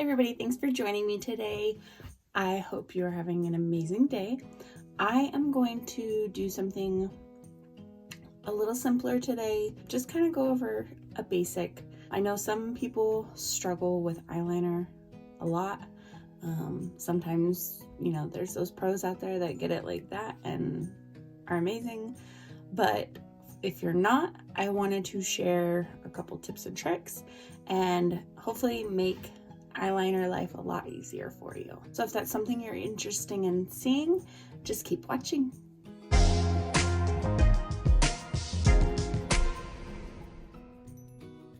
everybody, thanks for joining me today. I hope you're having an amazing day. I am going to do something a little simpler today, just kind of go over a basic. I know some people struggle with eyeliner a lot. Sometimes, there's those pros out there that get it like that and are amazing, but if you're not, I wanted to share a couple tips and tricks and hopefully make eyeliner life a lot easier for you. So if that's something you're interested in seeing, just keep watching.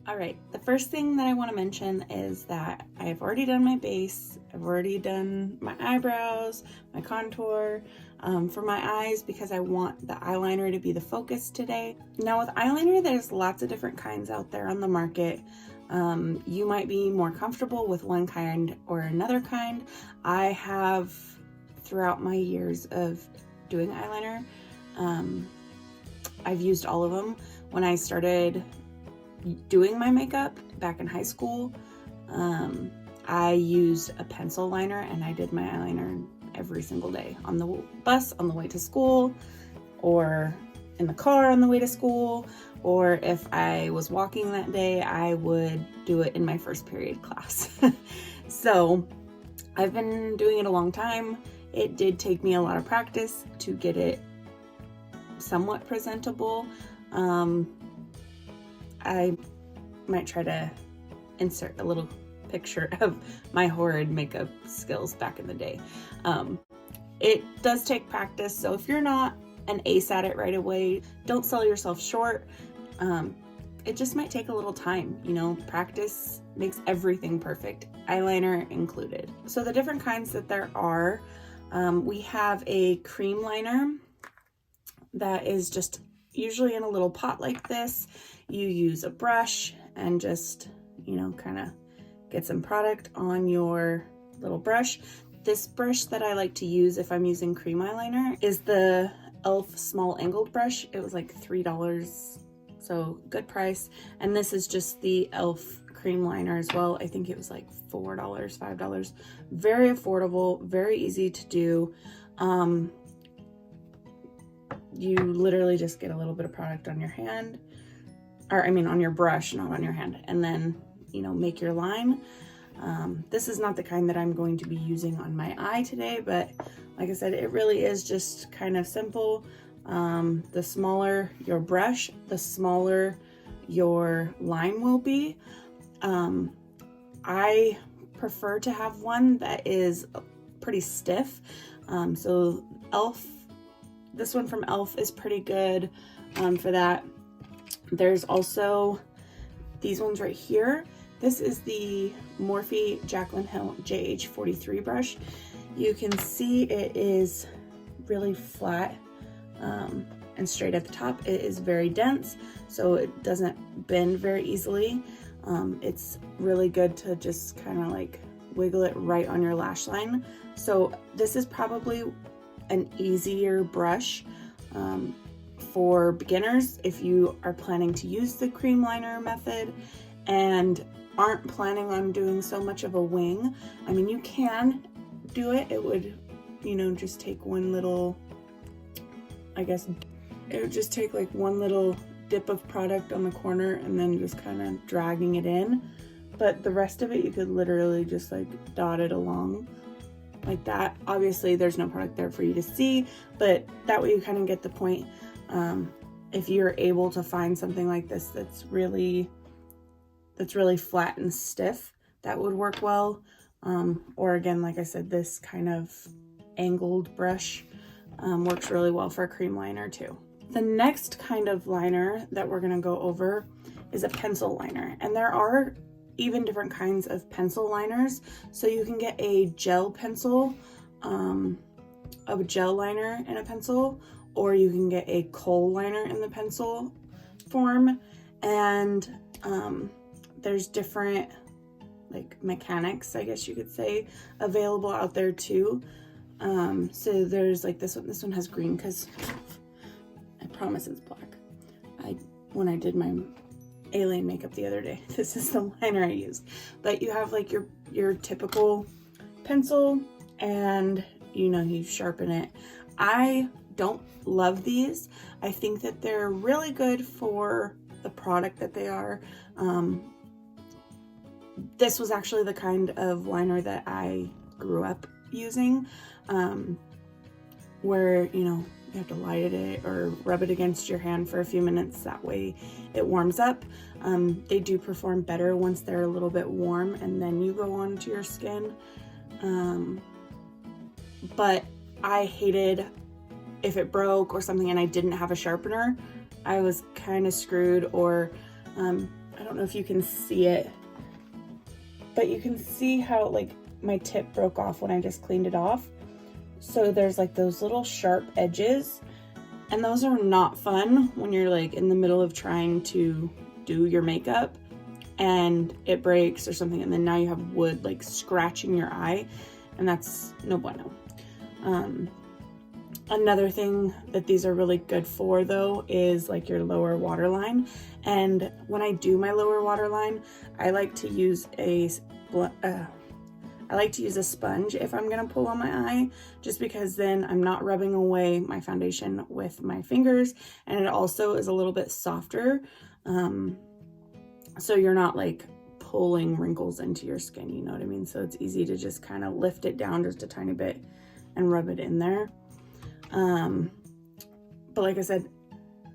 All right, the first thing that I want to mention is that I've already done my base. I've already done my eyebrows, my contour, for my eyes because I want the eyeliner to be the focus today. Now with eyeliner, there's lots of different kinds out there on the market. You might be more comfortable with one kind or another kind. I have, throughout my years of doing eyeliner, I've used all of them. When I started doing my makeup back in high school, I used a pencil liner and I did my eyeliner every single day on the bus on the way to school, or in the car on the way to school, or if I was walking that day, I would do it in my first period class. So I've been doing it a long time. It did take me a lot of practice to get it somewhat presentable. I might try to insert a little picture of my horrid makeup skills back in the day. It does take practice, so if you're not an ace at it right away, don't sell yourself short. It just might take a little time, practice makes everything perfect, eyeliner included. So the different kinds that there are, we have a cream liner that is just usually in a little pot like this. You use a brush and just, kind of get some product on your little brush. This brush that I like to use if I'm using cream eyeliner is the e.l.f. small angled brush. It was like $3, so good price. And this is just the e.l.f. cream liner as well. I think it was like $4, $5. Very affordable, very easy to do. You literally just get a little bit of product on your hand, or on your brush, not on your hand, and then, make your line. This is not the kind that I'm going to be using on my eye today, but like I said, it really is just kind of simple. The smaller your brush, the smaller your line will be. I prefer to have one that is pretty stiff. So e.l.f., this one from e.l.f. is pretty good for that. There's also these ones right here. This is the Morphe Jaclyn Hill JH43 brush. You can see it is really flat and straight at the top. It is very dense, so it doesn't bend very easily. It's really good to just kind of like wiggle it right on your lash line. So this is probably an easier brush for beginners if you are planning to use the cream liner method and aren't planning on doing so much of a wing. You can do it. It would, just take one little, it would just take like one little dip of product on the corner and then just kind of dragging it in. But the rest of it, you could literally just like dot it along like that. Obviously there's no product there for you to see, but that way you kind of get the point. If you're able to find something like this that's really flat and stiff, that would work well. Or again, like I said, this kind of angled brush works really well for a cream liner too. The next kind of liner that we're going to go over is a pencil liner, and there are even different kinds of pencil liners. So you can get a gel pencil, a gel liner in a pencil, or you can get a kohl liner in the pencil form. And there's different like mechanics, I guess you could say, available out there too. So there's like this one has green because I promise it's black. When I did my alien makeup the other day, this is the liner I used. But you have like your your typical pencil and you sharpen it. I don't love these. I think that they're really good for the product that they are. This was actually the kind of liner that I grew up using, where you have to light it or rub it against your hand for a few minutes, that way it warms up. They do perform better once they're a little bit warm and then you go onto your skin. But I hated if it broke or something and I didn't have a sharpener, I was kind of screwed. Or I don't know if you can see it, but you can see how like my tip broke off when I just cleaned it off. So there's like those little sharp edges, and those are not fun when you're like in the middle of trying to do your makeup and it breaks or something, and then now you have wood like scratching your eye, and that's no bueno. Another thing that these are really good for though is like your lower waterline. And when I do my lower waterline, I like to use a sponge if I'm gonna pull on my eye, just because then I'm not rubbing away my foundation with my fingers, and it also is a little bit softer, so you're not like pulling wrinkles into your skin, you know what I mean? So it's easy to just kind of lift it down just a tiny bit and rub it in there. But like I said,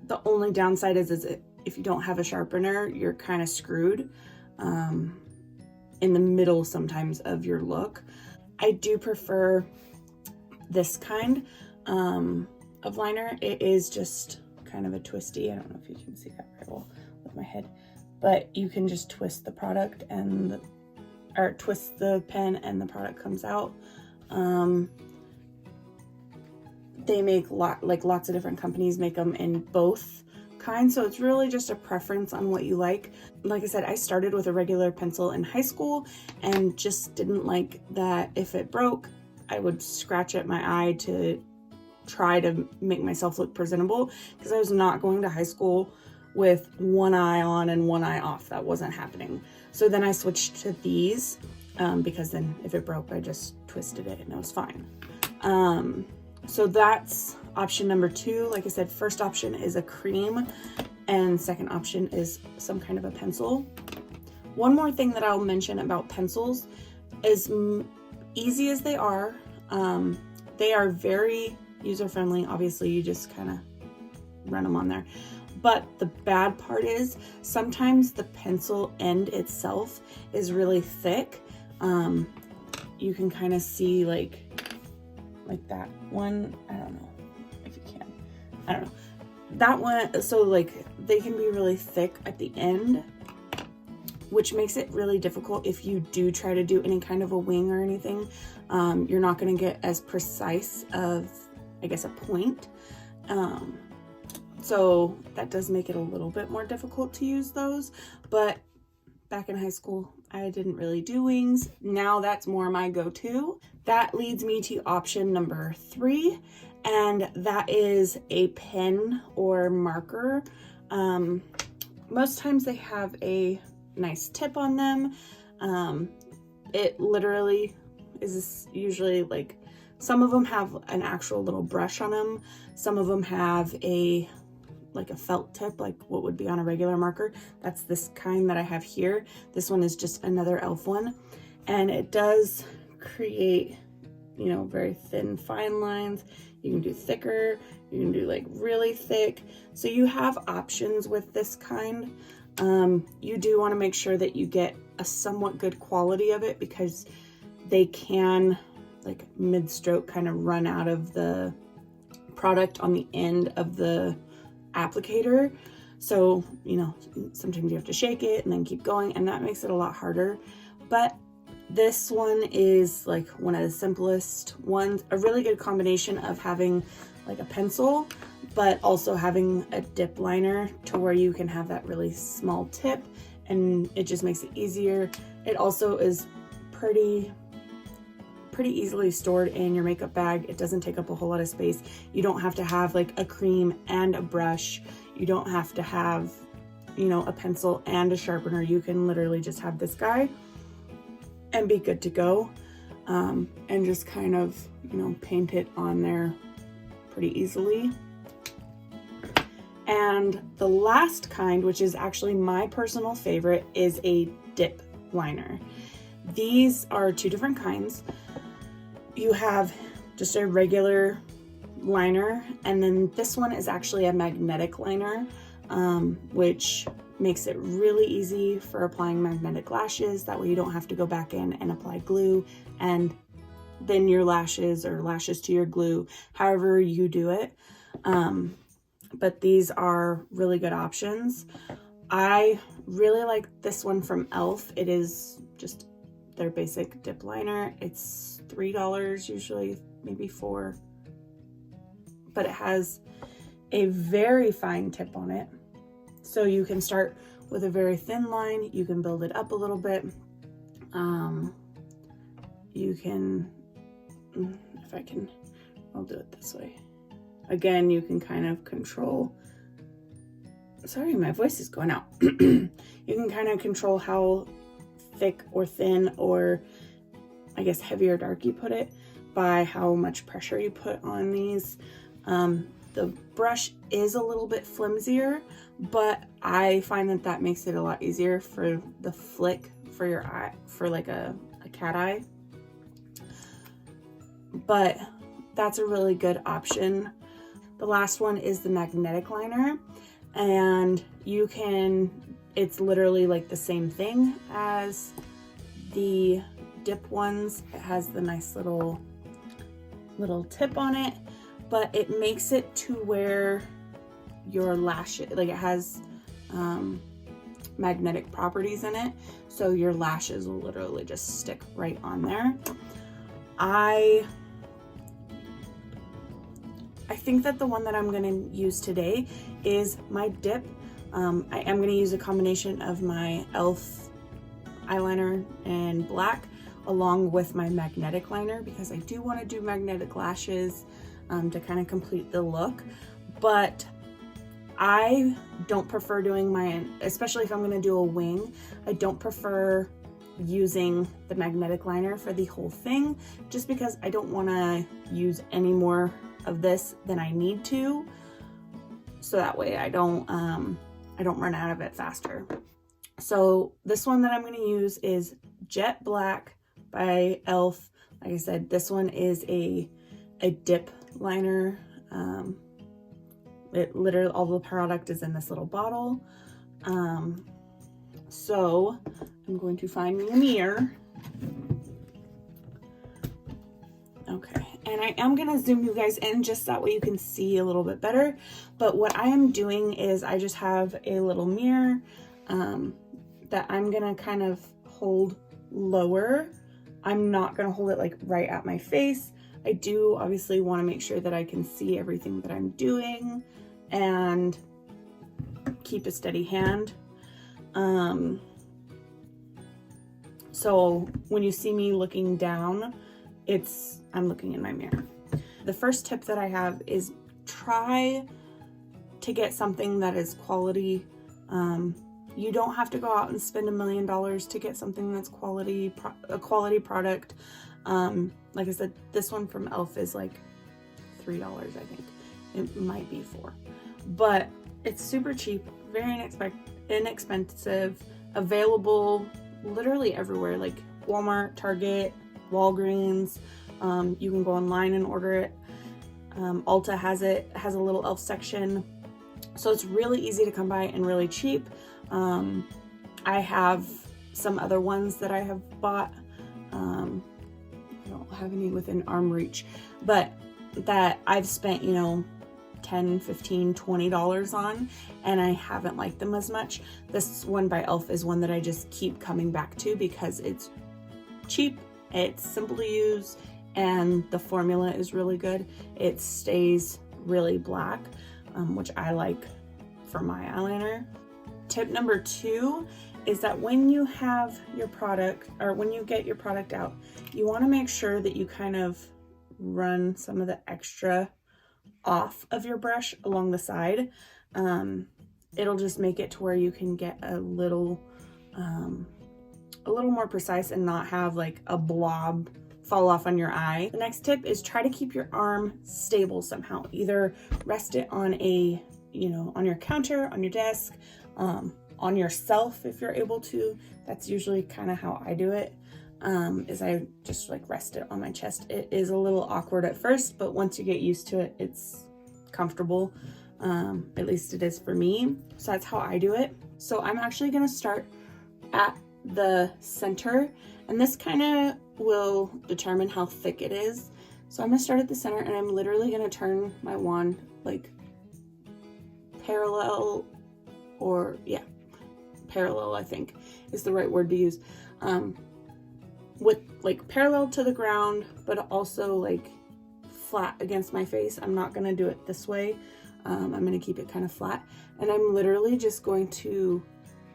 the only downside is if you don't have a sharpener, you're kind of screwed in the middle sometimes of your look. I do prefer this kind of liner. It is just kind of a twisty. I don't know if you can see that very well with my head, but you can just twist the product or twist the pen and the product comes out. They make lots of different companies make them in both kinds, so it's really just a preference on what you like. Like I said, I started with a regular pencil in high school and just didn't like that if it broke, I would scratch at my eye to try to make myself look presentable, because I was not going to high school with one eye on and one eye off. That wasn't happening. So then I switched to these because then if it broke, I just twisted it and it was fine. So that's option number 2. Like I said, first option is a cream and second option is some kind of a pencil. One more thing that I'll mention about pencils is, easy as they are very user-friendly. Obviously, you just kind of run them on there. But the bad part is sometimes the pencil end itself is really thick. You can kind of see like that one. I don't know if you can. I don't know. That one, so like they can be really thick at the end, which makes it really difficult if you do try to do any kind of a wing or anything. You're not going to get as precise of, I guess, a point. So that does make it a little bit more difficult to use those. But back in high school, I didn't really do wings. Now that's more my go-to. That leads me to option number 3, and that is a pen or marker. Most times they have a nice tip on them. It literally is usually like, some of them have an actual little brush on them. Some of them have a felt tip, like what would be on a regular marker. That's this kind that I have here. This one is just another e.l.f. one, and it does create, very thin, fine lines. You can do thicker, you can do like really thick. So you have options with this kind. You do want to make sure that you get a somewhat good quality of it, because they can, like mid-stroke, kind of run out of the product on the end of the applicator. So, sometimes you have to shake it and then keep going, and that makes it a lot harder. But this one is like one of the simplest ones, a really good combination of having like a pencil, but also having a dip liner to where you can have that really small tip, and it just makes it easier. It also is pretty easily stored in your makeup bag. It doesn't take up a whole lot of space. You don't have to have like a cream and a brush. You don't have to have, a pencil and a sharpener. You can literally just have this guy. and be good to go. And just kind of, you know, paint it on there pretty easily. And the last kind, which is actually my personal favorite, is a dip liner. These are two different kinds. You have just a regular liner, and then this one is actually a magnetic liner, which makes it really easy for applying magnetic lashes. That way you don't have to go back in and apply glue and then your lashes, or lashes to your glue, however you do it. But these are really good options. I really like this one from e.l.f. It is just their basic dip liner. It's $3 usually, maybe $4, but it has a very fine tip on it. So you can start with a very thin line, you can build it up a little bit. You can, if I can, I'll do it this way. Again, you can kind of control, sorry, my voice is going out. You can kind of control how thick or thin, or I guess heavy or dark you put it, by how much pressure you put on these. The brush is a little bit flimsier, but I find that that makes it a lot easier for the flick for your eye, for like a cat eye. But that's a really good option. The last one is the magnetic liner, and you can, it's literally like the same thing as the dip ones. It has the nice little tip on it, but it makes it to where your lashes, like it has magnetic properties in it, so your lashes will literally just stick right on there. I think that the one that I'm going to use today is my dip. I am going to use a combination of my e.l.f. eyeliner in black along with my magnetic liner, because I do want to do magnetic lashes to kind of complete the look. But I don't prefer doing mine, especially if I'm going to do a wing, I don't prefer using the magnetic liner for the whole thing, just because I don't want to use any more of this than I need to, so that way I don't run out of it faster. So this one that I'm going to use is Jet Black by e.l.f. Like I said, this one is a dip liner. It literally, all the product is in this little bottle. So I'm going to find me a mirror. Okay, and I am gonna zoom you guys in just that way you can see a little bit better. But what I am doing is I just have a little mirror that I'm gonna kind of hold lower. I'm not gonna hold it like right at my face. I do obviously want to make sure that I can see everything that I'm doing and keep a steady hand. So when you see me looking down, I'm looking in my mirror. The first tip that I have is try to get something that is quality. You don't have to go out and spend $1 million to get something that's a quality product. Like I said, this one from e.l.f. is like $3, I think. It might be $4, but it's super cheap, very inexpensive, available literally everywhere, like Walmart, Target, Walgreens. You can go online and order it. Ulta has it. It has a little e.l.f. section, so it's really easy to come by and really cheap. I have some other ones that I have bought. I don't have any within arm reach, but that I've spent, you know, $10, $15, $20 on, and I haven't liked them as much. This one by e.l.f. is one that I just keep coming back to because it's cheap, it's simple to use, and the formula is really good. It stays really black, which I like for my eyeliner. Tip number 2 is that when you have your product, or when you get your product out, you want to make sure that you kind of run some of the extra off of your brush along the side. It'll just make it to where you can get a little a little more precise and not have like a blob fall off on your eye. The next tip is try to keep your arm stable somehow. Either rest it on a, you know, on your counter, on your desk, on yourself if you're able to. That's usually kind of how I do it, is I just like rest it on my chest. It is a little awkward at first, but once you get used to it, it's comfortable. At least it is for me. So that's how I do it. So I'm actually gonna start at the center, and this kind of will determine how thick it is. So I'm gonna start at the center, and I'm literally gonna turn my wand like parallel, or yeah, parallel I think is the right word to use, with like parallel to the ground, but also like flat against my face. I'm not gonna do it this way. I'm gonna keep it kind of flat, and I'm literally just going to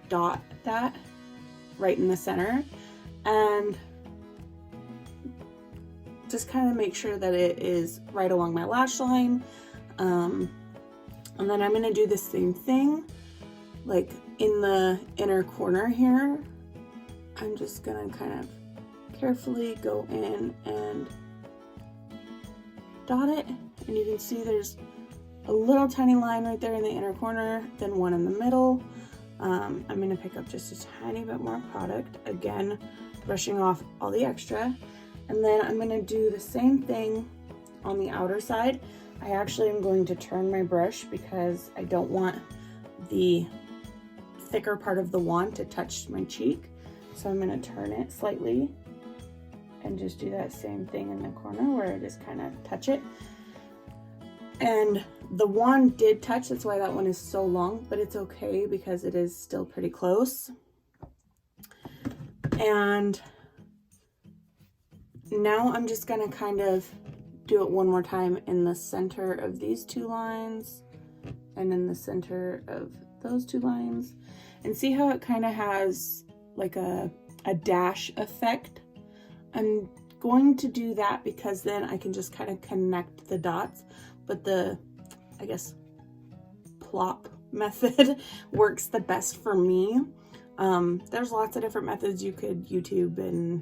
dot that right in the center and just kind of make sure that it is right along my lash line. And then I'm gonna do the same thing like in the inner corner here. I'm just gonna kind of carefully go in and dot it, and you can see there's a little tiny line right there in the inner corner, then one in the middle. I'm gonna pick up just a tiny bit more product, again brushing off all the extra, and then I'm gonna do the same thing on the outer side. I actually am going to turn my brush because I don't want the thicker part of the wand to touch my cheek. So I'm gonna turn it slightly and just do that same thing in the corner where I just kind of touch it. And the wand did touch, that's why that one is so long, but it's okay because it is still pretty close. And now I'm just gonna kind of do it one more time in the center of these two lines and in the center of those two lines, and see how it kind of has like a dash effect. I'm going to do that because then I can just kind of connect the dots, but the, I guess, plop method works the best for me. There's lots of different methods you could YouTube and,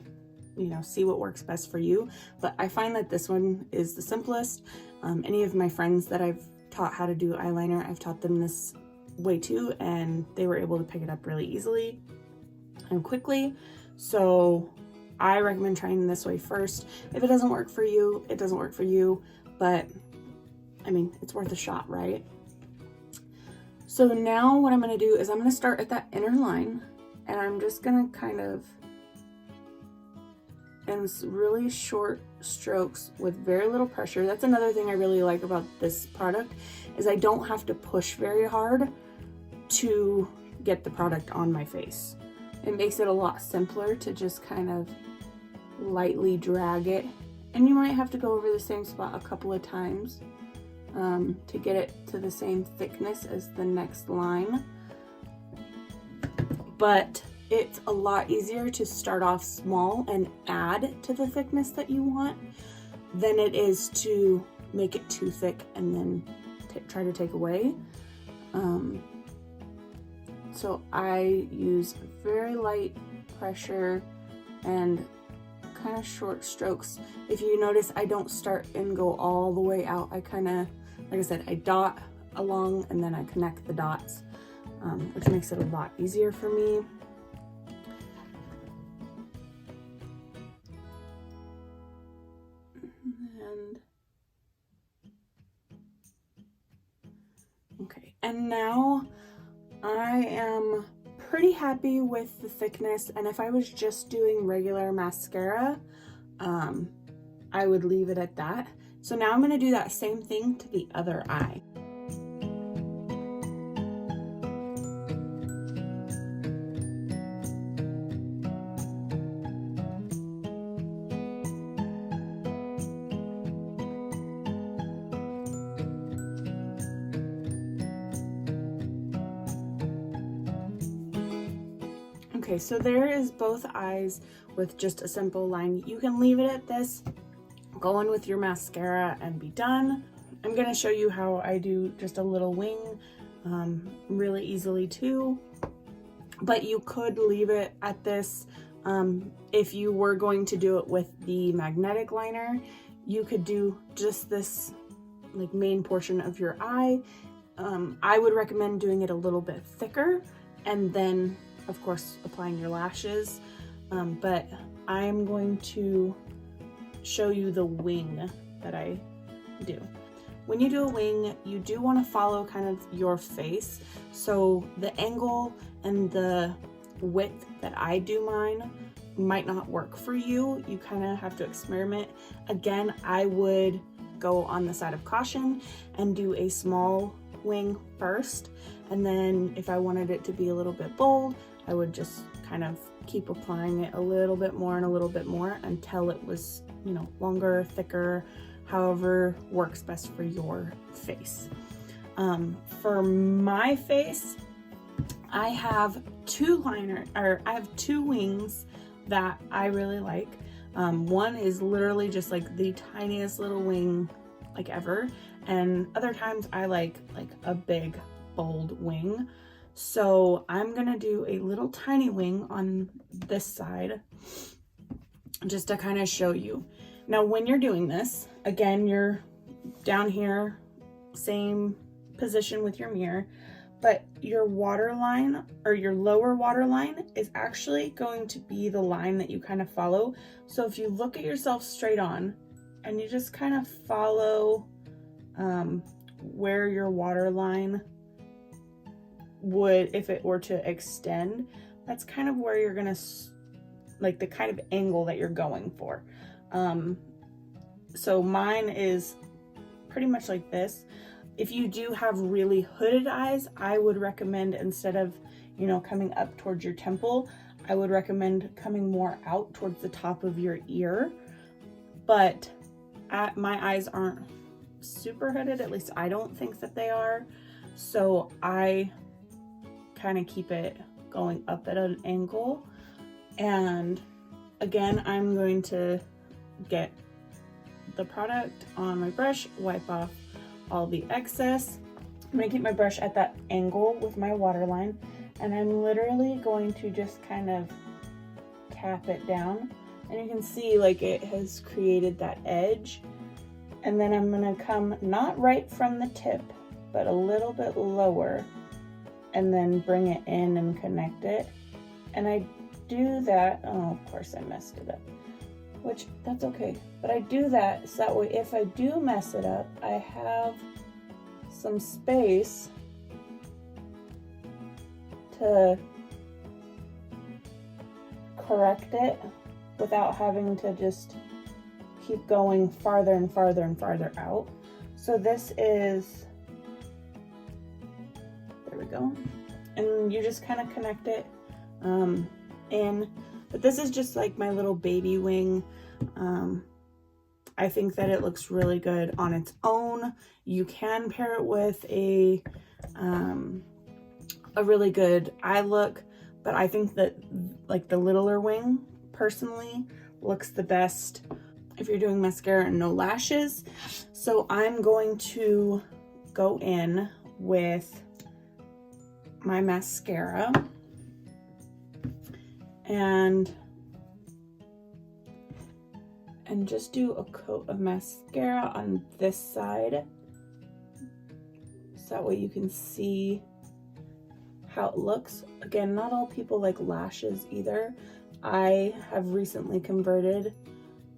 you know, see what works best for you, but I find that this one is the simplest. Any of my friends that I've taught how to do eyeliner, I've taught them this way too, and they were able to pick it up really easily and quickly. So I recommend trying this way first. If it doesn't work for you, it doesn't work for you, but I mean, it's worth a shot, right? So now what I'm gonna do is I'm gonna start at that inner line, and I'm just gonna kind of, in really short strokes with very little pressure. That's another thing I really like about this product, is I don't have to push very hard to get the product on my face. It makes it a lot simpler to just kind of lightly drag it, and you might have to go over the same spot a couple of times to get it to the same thickness as the next line. But it's a lot easier to start off small and add to the thickness that you want than it is to make it too thick and then try to take away. So I use very light pressure and kind of short strokes. If you notice, I don't start and go all the way out. I kind of, like I said, I dot along and then I connect the dots, which makes it a lot easier for me. Okay, and now I am pretty happy with the thickness, and if I was just doing regular mascara, I would leave it at that. So now I'm going to do that same thing to the other eye. Okay, so there is both eyes with just a simple line. You can leave it at this, go in with your mascara and be done. I'm gonna show you how I do just a little wing really easily too, but you could leave it at this If you were going to do it with the magnetic liner, you could do just this like main portion of your eye. I would recommend doing it a little bit thicker and then of course applying your lashes, but I'm going to show you the wing that I do. When you do a wing, you do want to follow kind of your face, so the angle and the width that I do mine might not work for you. You kind of have to experiment. Again, I would go on the side of caution and do a small wing first, and then if I wanted it to be a little bit bold, I would just kind of keep applying it a little bit more and a little bit more until it was, you know, longer, thicker, however works best for your face. For my face, I have two wings that I really like. One is literally just like the tiniest little wing like ever, and other times I like a big bold wing. So I'm gonna do a little tiny wing on this side just to kind of show you. Now when you're doing this, again, you're down here, same position with your mirror, but your waterline or your lower waterline is actually going to be the line that you kind of follow. So if you look at yourself straight on and you just kind of follow where your waterline would, if it were to extend, that's kind of where you're gonna, like the kind of angle that you're going for. So mine is pretty much like this. If you do have really hooded eyes, I would recommend, instead of, you know, coming up towards your temple, I would recommend coming more out towards the top of your ear. But my eyes aren't super hooded, at least I don't think that they are. So I kind of keep it going up at an angle. And again, I'm going to get the product on my brush, wipe off all the excess. I'm gonna keep my brush at that angle with my waterline, and I'm literally going to just kind of tap it down, and you can see like it has created that edge. And then I'm gonna come not right from the tip, but a little bit lower, and then bring it in and connect it. And I do that, oh, of course I messed it up, which that's okay. But I do that so that way if I do mess it up, I have some space to correct it without having to just keep going farther and farther and farther out. So this is, there we go. And you just kind of connect it in. But this is just like my little baby wing. I think that it looks really good on its own. You can pair it with a really good eye look, but I think that like the littler wing personally looks the best if you're doing mascara and no lashes. So I'm going to go in with my mascara and just do a coat of mascara on this side, so that way you can see how it looks. Again, not all people like lashes either. I have recently converted.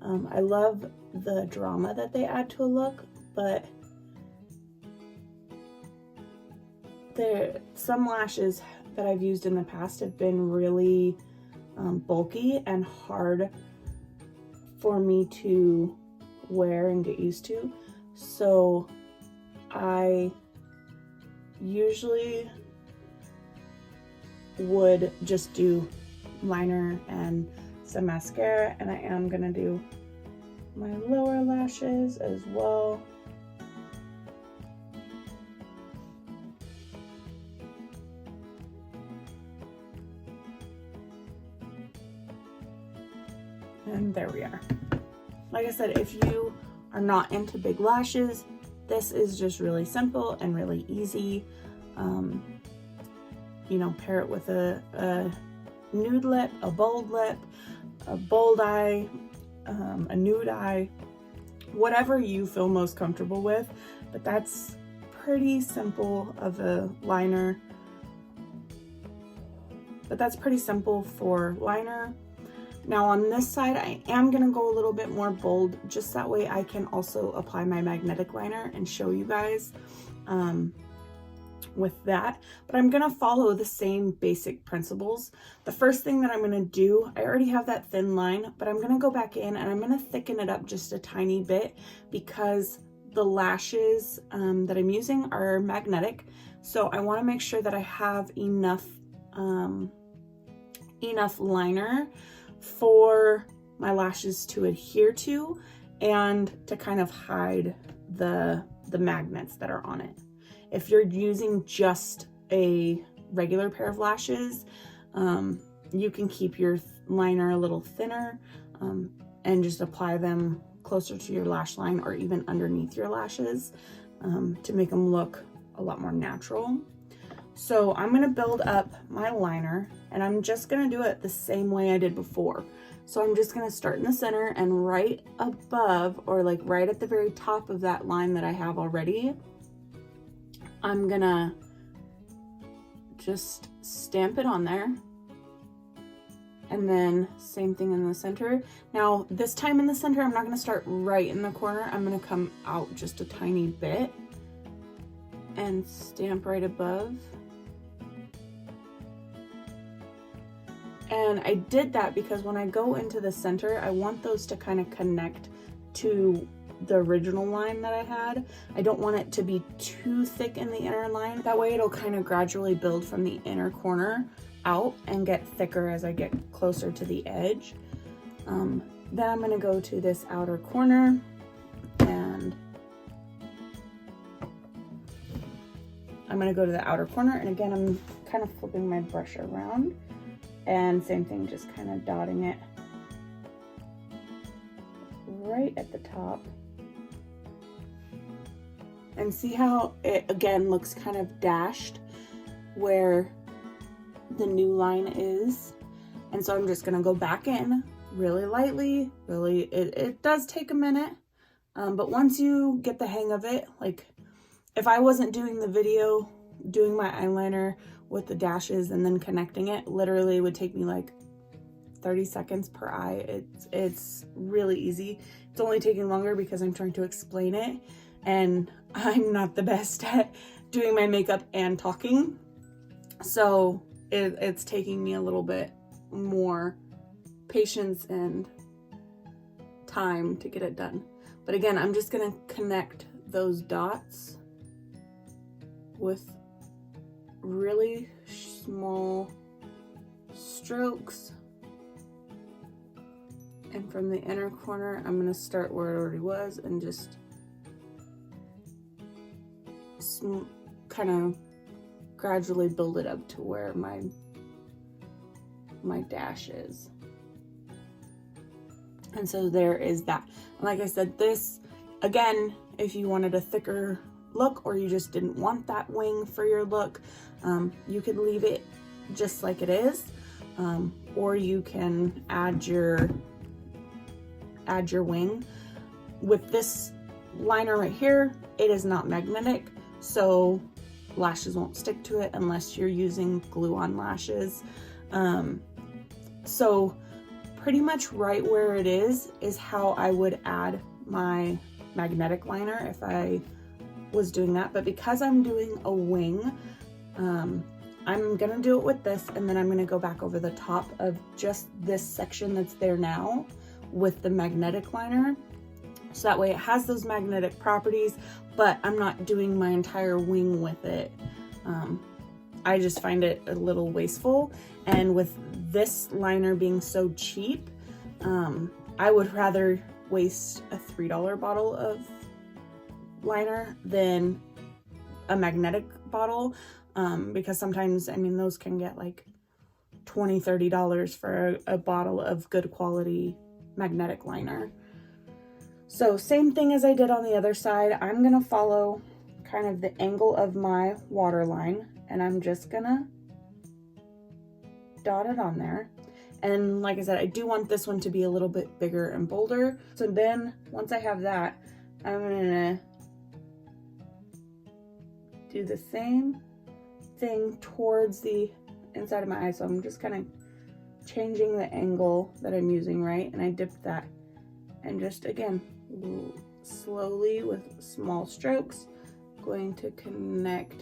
I love the drama that they add to a look, but some lashes that I've used in the past have been really bulky and hard for me to wear and get used to. So I usually would just do liner and some mascara, and I am gonna do my lower lashes as well. And there we are. Like I said, if you are not into big lashes, this is just really simple and really easy. You know, pair it with a nude lip, a bold eye, a nude eye, whatever you feel most comfortable with. But that's pretty simple of a liner. But that's pretty simple for liner. Now on this side, I am gonna go a little bit more bold, just that way I can also apply my magnetic liner and show you guys with that. But I'm gonna follow the same basic principles. The first thing that I'm gonna do, I already have that thin line, but I'm gonna go back in and I'm gonna thicken it up just a tiny bit because the lashes that I'm using are magnetic. So I wanna make sure that I have enough liner for my lashes to adhere to and to kind of hide the magnets that are on it. If you're using just a regular pair of lashes, you can keep your liner a little thinner and just apply them closer to your lash line or even underneath your lashes to make them look a lot more natural. So I'm gonna build up my liner and I'm just gonna do it the same way I did before. So I'm just gonna start in the center and right above, or like right at the very top of that line that I have already, I'm gonna just stamp it on there. And then same thing in the center. Now this time in the center, I'm not gonna start right in the corner. I'm gonna come out just a tiny bit and stamp right above. And I did that because when I go into the center, I want those to kind of connect to the original line that I had. I don't want it to be too thick in the inner line. That way it'll kind of gradually build from the inner corner out and get thicker as I get closer to the edge. Then I'm gonna go to this outer corner and I'm gonna go to the outer corner. And again, I'm kind of flipping my brush around. And same thing, just kind of dotting it right at the top. And see how it again looks kind of dashed where the new line is. And so I'm just gonna go back in really lightly, it does take a minute. But once you get the hang of it, like if I wasn't doing the video, doing my eyeliner with the dashes and then connecting it, literally would take me like 30 seconds per eye. It's really easy. It's only taking longer because I'm trying to explain it and I'm not the best at doing my makeup and talking. So it's taking me a little bit more patience and time to get it done. But again, I'm just gonna connect those dots with really small strokes. And from the inner corner, I'm gonna start where it already was and just kind of gradually build it up to where my dash is. And so there is that. And like I said, this, again, if you wanted a thicker look or you just didn't want that wing for your look, you could leave it just like it is, or you can add your wing. With this liner right here, it is not magnetic, so lashes won't stick to it unless you're using glue-on lashes. So pretty much right where it is how I would add my magnetic liner if I was doing that. But because I'm doing a wing, I'm gonna do it with this, and then I'm gonna go back over the top of just this section that's there now with the magnetic liner. So that way it has those magnetic properties, but I'm not doing my entire wing with it. I just find it a little wasteful. And with this liner being so cheap, I would rather waste a $3 bottle of liner than a magnetic bottle, because sometimes, I mean, those can get like $20, $30 for a bottle of good quality magnetic liner. So same thing as I did on the other side, I'm gonna follow kind of the angle of my waterline, and I'm just gonna dot it on there. And like I said, I do want this one to be a little bit bigger and bolder. So then once I have that, I'm gonna do the same thing towards the inside of my eye. So I'm just kind of changing the angle that I'm using, right? And I dipped that, and just again, slowly with small strokes, going to connect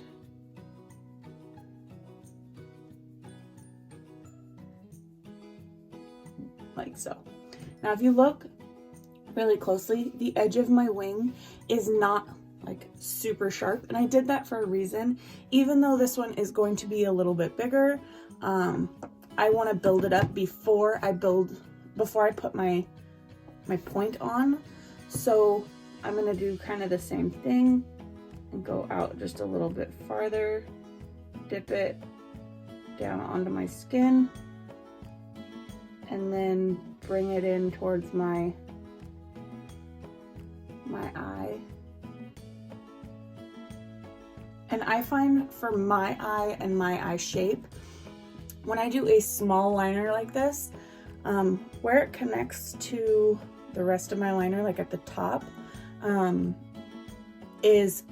like so. Now if you look really closely, the edge of my wing is not like super sharp, and I did that for a reason. Even though this one is going to be a little bit bigger, I want to build it up before I put my point on. So I'm gonna do kind of the same thing and go out just a little bit farther, dip it down onto my skin, and then bring it in towards my eye. And I find for my eye and my eye shape, when I do a small liner like this, where it connects to the rest of my liner, like at the top, is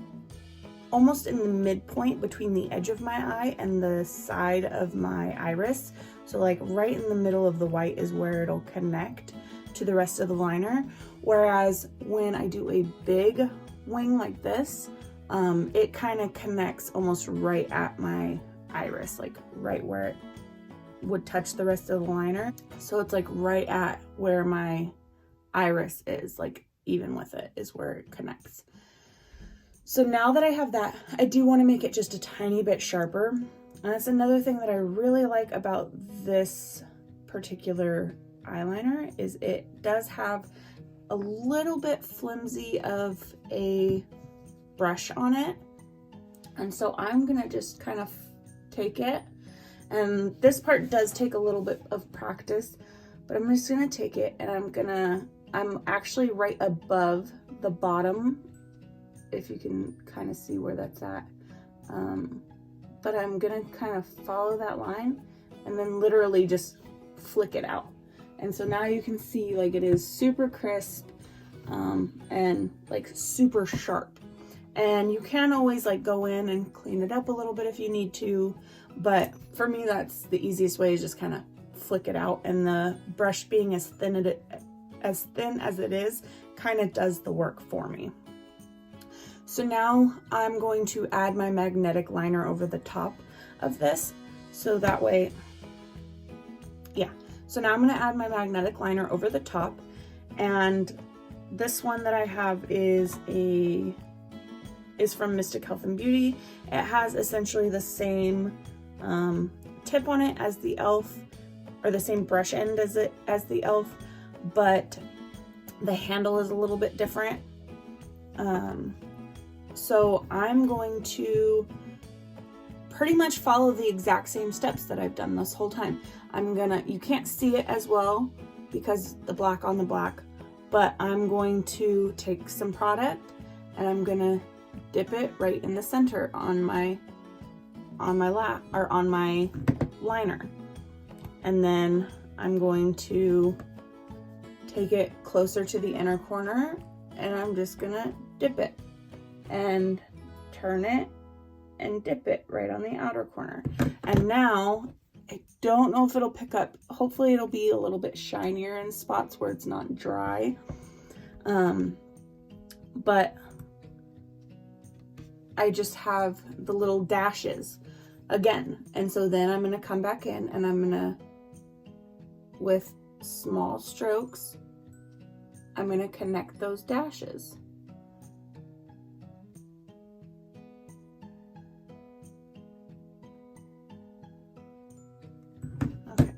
almost in the midpoint between the edge of my eye and the side of my iris. So like right in the middle of the white is where it'll connect to the rest of the liner. Whereas when I do a big wing like this, it kind of connects almost right at my iris, like right where it would touch the rest of the liner. So it's like right at where my iris is, like even with it is where it connects. So now that I have that, I do want to make it just a tiny bit sharper. And that's another thing that I really like about this particular eyeliner, is it does have a little bit flimsy of a brush on it. And so I'm gonna just kind of take it, and this part does take a little bit of practice, but I'm just gonna take it and I'm actually right above the bottom, if you can kind of see where that's at. But I'm gonna kind of follow that line and then literally just flick it out. And so now you can see like it is super crisp and like super sharp. And you can always like go in and clean it up a little bit if you need to, but for me that's the easiest way, is just kind of flick it out, and the brush being as thin as it is kind of does the work for me. So now I'm going to add my magnetic liner over the top of this, so that way, yeah. So now I'm going to add my magnetic liner over the top, and this one that I have is from Mystic Health and Beauty. It has essentially the same tip on it as the e.l.f., or the same brush end as the e.l.f., but the handle is a little bit different. So I'm going to pretty much follow the exact same steps that I've done this whole time. You can't see it as well because the black on the black, but I'm going to take some product and I'm gonna dip it right in the center on my liner. And then I'm going to take it closer to the inner corner, and I'm just gonna dip it and turn it and dip it right on the outer corner. And now I don't know if it'll pick up. Hopefully it'll be a little bit shinier in spots where it's not dry. But I just have the little dashes again. And so then I'm gonna come back in and I'm gonna, with small strokes, I'm gonna connect those dashes. Okay.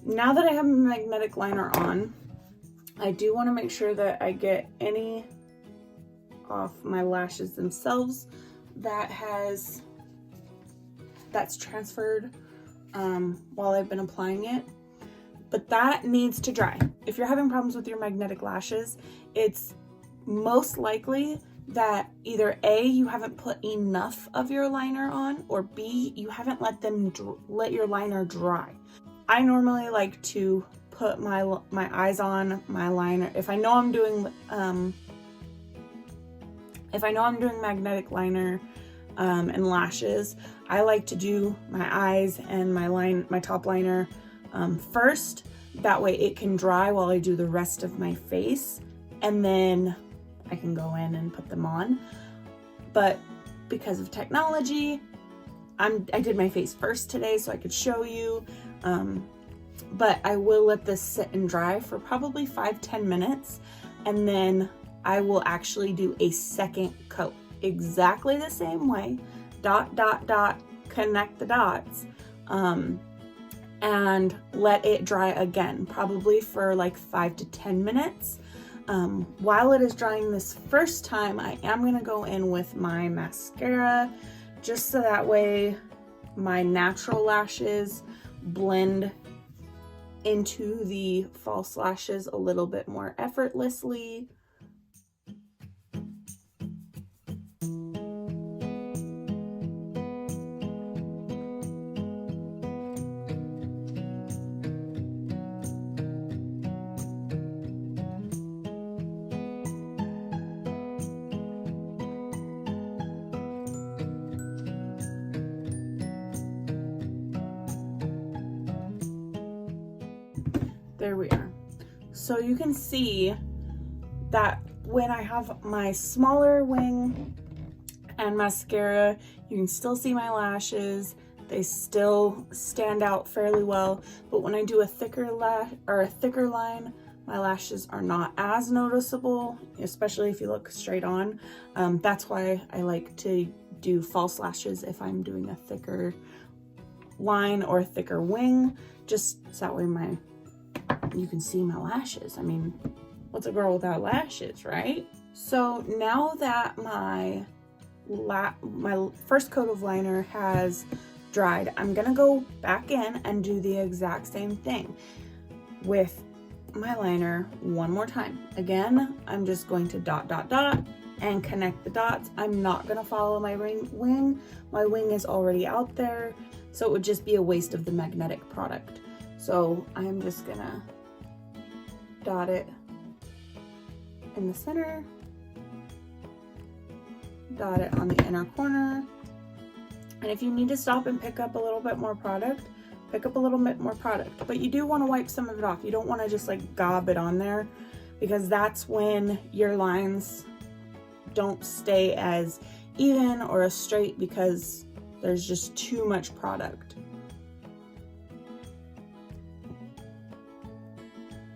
Now that I have my magnetic liner on, I do want to make sure that I get any off my lashes themselves that's transferred while I've been applying it. But that needs to dry. If you're having problems with your magnetic lashes, it's most likely that either A, you haven't put enough of your liner on, or B, you haven't let your liner dry. I normally like to put my eyes on my liner. If I know I'm doing magnetic liner and lashes, I like to do my eyes and my top liner first. That way it can dry while I do the rest of my face, and then I can go in and put them on. But because of technology, I did my face first today so I could show you. But I will let this sit and dry for probably 5-10 minutes, and then I will actually do a second coat exactly the same way. Dot, dot, dot, connect the dots, and let it dry again, probably for like 5 to 10 minutes. While it is drying this first time, I am gonna go in with my mascara, just so that way my natural lashes blend into the false lashes a little bit more effortlessly. There we are. So you can see that when I have my smaller wing and mascara, you can still see my lashes. They still stand out fairly well. But when I do a thicker line, my lashes are not as noticeable, especially if you look straight on. That's why I like to do false lashes if I'm doing a thicker line or a thicker wing, just so that way you can see my lashes. I mean, what's a girl without lashes, right? So now that my first coat of liner has dried, I'm gonna go back in and do the exact same thing with my liner one more time. Again, I'm just going to dot, dot, dot and connect the dots. I'm not gonna follow my wing. My wing is already out there, so it would just be a waste of the magnetic product. So I'm just gonna dot it in the center, dot it on the inner corner, and if you need to stop and pick up a little bit more product, pick up a little bit more product. But you do want to wipe some of it off. You don't want to just like gob it on there, because that's when your lines don't stay as even or as straight, because there's just too much product.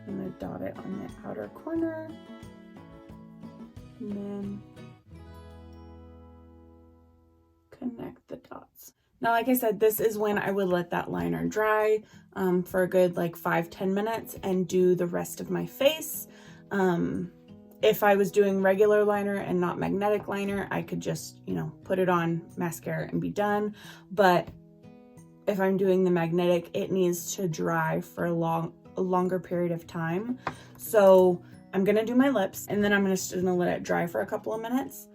I'm going to dot it on the outer corner, and then connect the dots. Now, like I said, this is when I would let that liner dry for a good like 5-10 minutes and do the rest of my face. If I was doing regular liner and not magnetic liner, I could just, you know, put it on mascara and be done. But if I'm doing the magnetic, it needs to dry for a longer period of time. So I'm gonna do my lips, and then I'm just gonna let it dry for a couple of minutes.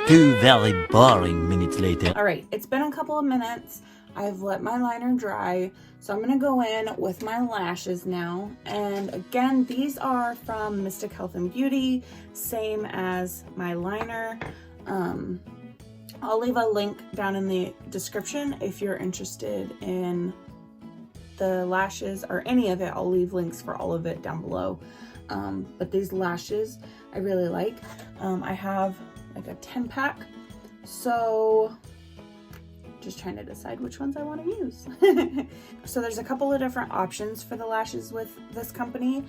Two very boring minutes later. All right, it's been a couple of minutes. I've let my liner dry, so I'm gonna go in with my lashes now. And again, these are from Mystic Health and Beauty, same as my liner. I'll leave a link down in the description if you're interested in the lashes or any of it. I'll leave links for all of it down below. But these lashes I really like. I have like a 10 pack, so just trying to decide which ones I want to use. So there's a couple of different options for the lashes with this company.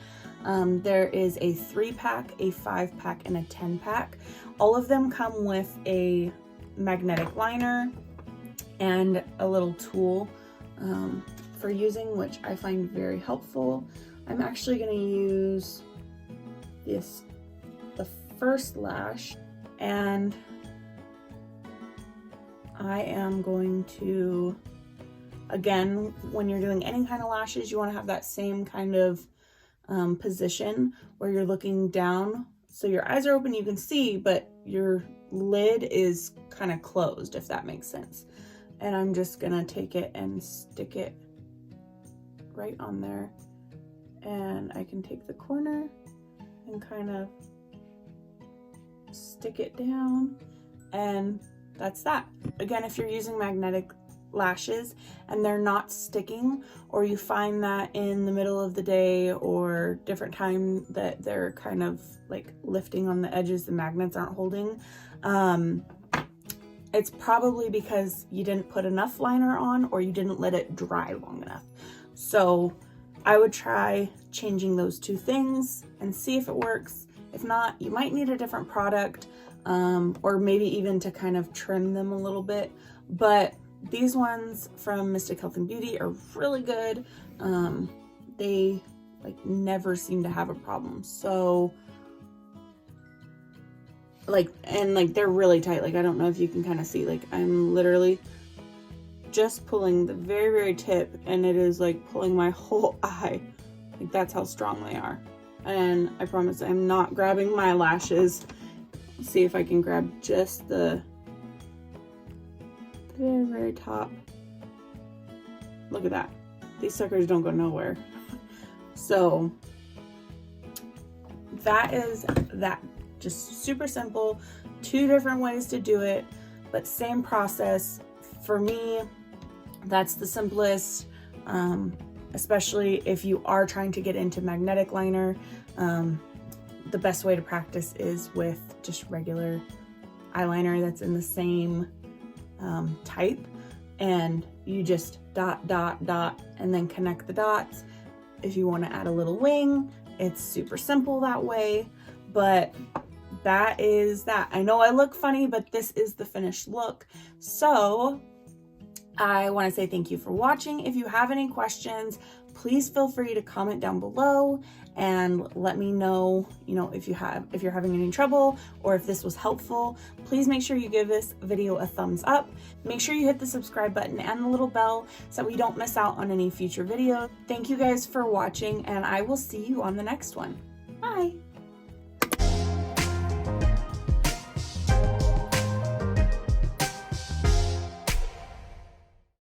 There is a 3-pack, a 5-pack, and a 10-pack. All of them come with a magnetic liner and a little tool for using, which I find very helpful. I'm actually going to use the first lash, and I am going to, again, when you're doing any kind of lashes, you want to have that same kind of position where you're looking down. So your eyes are open, you can see, but your lid is kind of closed, if that makes sense. And I'm just gonna take it and stick it right on there. And I can take the corner and kind of stick it down, and that's that. Again, if you're using magnetic lashes and they're not sticking, or you find that in the middle of the day or different time that they're kind of like lifting on the edges, the magnets aren't holding, it's probably because you didn't put enough liner on or you didn't let it dry long enough. So I would try changing those two things and see if it works. If not, you might need a different product, or maybe even to kind of trim them a little bit. But these ones from Mystic Health and Beauty are really good. They like never seem to have a problem. So and they're really tight. Like, I don't know if you can kind of see, like I'm literally just pulling the very, very tip, and it is like pulling my whole eye. Like, that's how strong they are. And I promise I'm not grabbing my lashes. Let's see if I can grab just the very, very top. Look at that. These suckers don't go nowhere. So that is that. Just super simple. 2 different ways to do it, but same process. For me, that's the simplest, especially if you are trying to get into magnetic liner. The best way to practice is with just regular eyeliner that's in the same type, and you just dot, dot, dot, and then connect the dots. If you want to add a little wing, it's super simple that way. But that is that. I know I look funny, but this is the finished look. So I want to say thank you for watching. If you have any questions, please feel free to comment down below and let me know, if you're having any trouble or if this was helpful. Please make sure you give this video a thumbs up. Make sure you hit the subscribe button and the little bell so we don't miss out on any future videos. Thank you guys for watching, and I will see you on the next one. Bye.